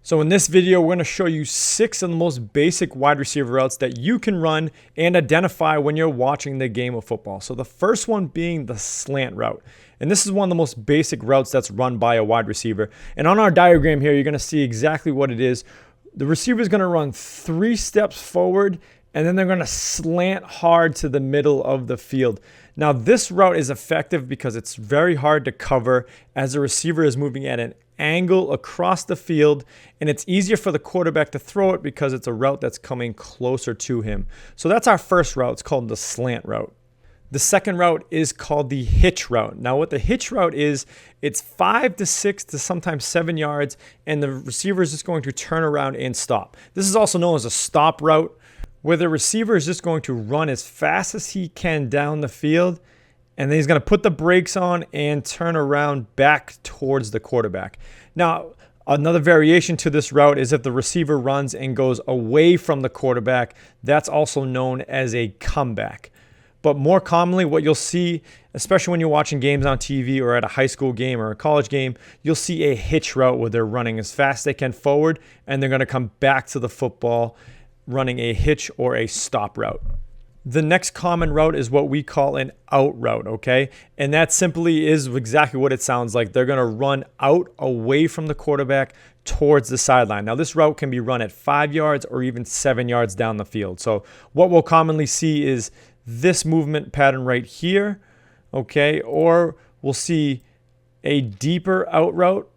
So in this video, we're going to show you 6 of the most basic wide receiver routes that you can run and identify when you're watching the game of football. So the first one being the slant route. And this is one of the most basic routes that's run by a wide receiver. And on our diagram here, you're going to see exactly what it is. The receiver is going to run 3 steps forward, and then they're going to slant hard to the middle of the field. Now, this route is effective because it's very hard to cover as the receiver is moving at an angle across the field, and it's easier for the quarterback to throw it because it's a route that's coming closer to him. So that's our first route. It's called the slant route. The second route is called the hitch route. Now, what the hitch route is, it's 5 to 6 to sometimes 7 yards, and the receiver is just going to turn around and stop. This is also known as a stop route, where the receiver is just going to run as fast as he can down the field, and then he's going to put the brakes on and turn around back towards the quarterback. Now, another variation to this route is if the receiver runs and goes away from the quarterback. That's also known as a comeback. But more commonly, what you'll see, especially when you're watching games on TV or at a high school game or a college game, you'll see a hitch route where they're running as fast as they can forward, and they're going to come back to the football running a hitch or a stop route. The next common route is what we call an out route, okay? And that simply is exactly what it sounds like. They're going to run out away from the quarterback towards the sideline. Now, this route can be run at 5 yards or even 7 yards down the field. So what we'll commonly see is this movement pattern right here, okay? Or we'll see a deeper out route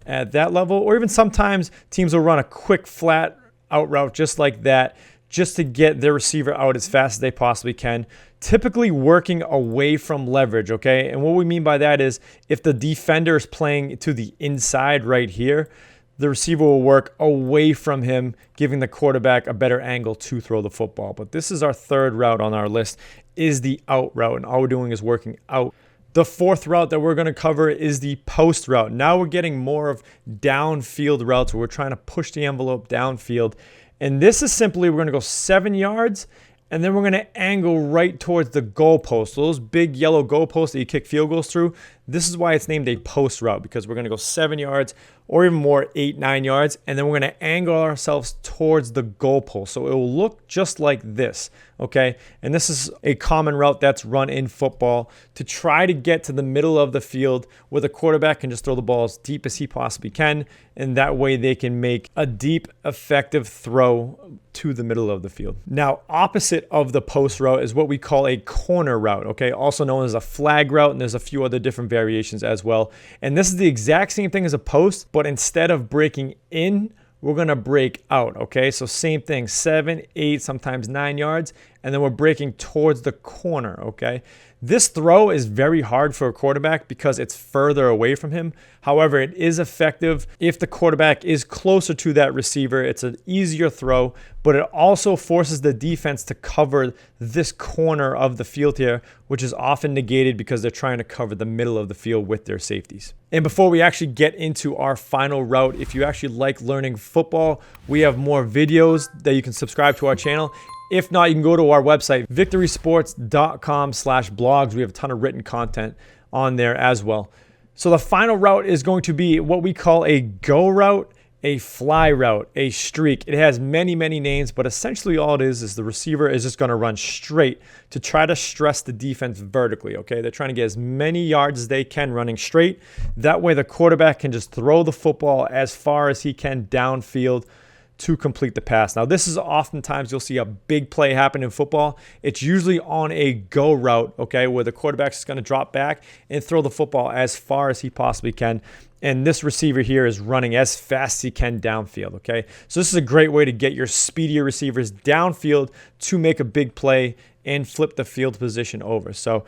at that level, or even sometimes teams will run a quick flat out route just like that, just to get their receiver out as fast as they possibly can, typically working away from leverage, okay? And what we mean by that is if the defender is playing to the inside right here, the receiver will work away from him, giving the quarterback a better angle to throw the football. But this is our third route on our list, is the out route, and all we're doing is working out. The fourth route that we're going to cover is the post route. Now we're getting more of downfield routes where we're trying to push the envelope downfield. And this is simply, we're going to go 7 yards, and then we're going to angle right towards the goalpost. So those big yellow goalposts that you kick field goals through, this is why it's named a post route, because we're going to go 7 yards or even more, 8, 9 yards, and then we're going to angle ourselves towards the goalpost. So it will look just like this, okay? And this is a common route that's run in football to try to get to the middle of the field where the quarterback can just throw the ball as deep as he possibly can, and that way they can make a deep, effective throw to the middle of the field. Now, opposite of the post route is what we call a corner route, okay? Also known as a flag route, and there's a few other different variations as well. And this is the exact same thing as a post, but instead of breaking in, we're going to break out, okay? So same thing, 7, 8, sometimes 9 yards, and then we're breaking towards the corner, okay? This throw is very hard for a quarterback because it's further away from him. However, it is effective if the quarterback is closer to that receiver. It's an easier throw, but it also forces the defense to cover this corner of the field here, which is often negated because they're trying to cover the middle of the field with their safeties. And before we actually get into our final route, if you actually like learning football, we have more videos that you can subscribe to our channel. If not, you can go to our website, victorysports.com/blogs. We have a ton of written content on there as well. So the final route is going to be what we call a go route, a fly route, a streak. It has many, many names, but essentially all it is the receiver is just going to run straight to try to stress the defense vertically, okay? They're trying to get as many yards as they can running straight. That way the quarterback can just throw the football as far as he can downfield to complete the pass. Now, this is oftentimes you'll see a big play happen in football. It's usually on a go route, okay, where the quarterback's just going to drop back and throw the football as far as he possibly can. And this receiver here is running as fast as he can downfield, okay? So this is a great way to get your speedier receivers downfield to make a big play and flip the field position over. So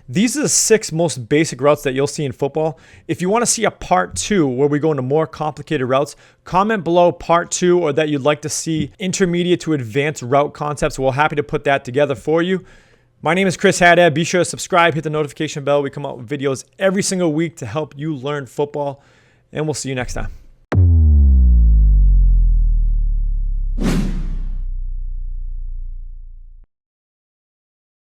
these are the 6 most basic routes that you'll see in football. If you want to see a part 2 where we go into more complicated routes, comment below part 2 or that you'd like to see intermediate to advanced route concepts. We're happy to put that together for you. My name is Chris Haddad. Be sure to subscribe, hit the notification bell. We come out with videos every single week to help you learn football, and we'll see you next time.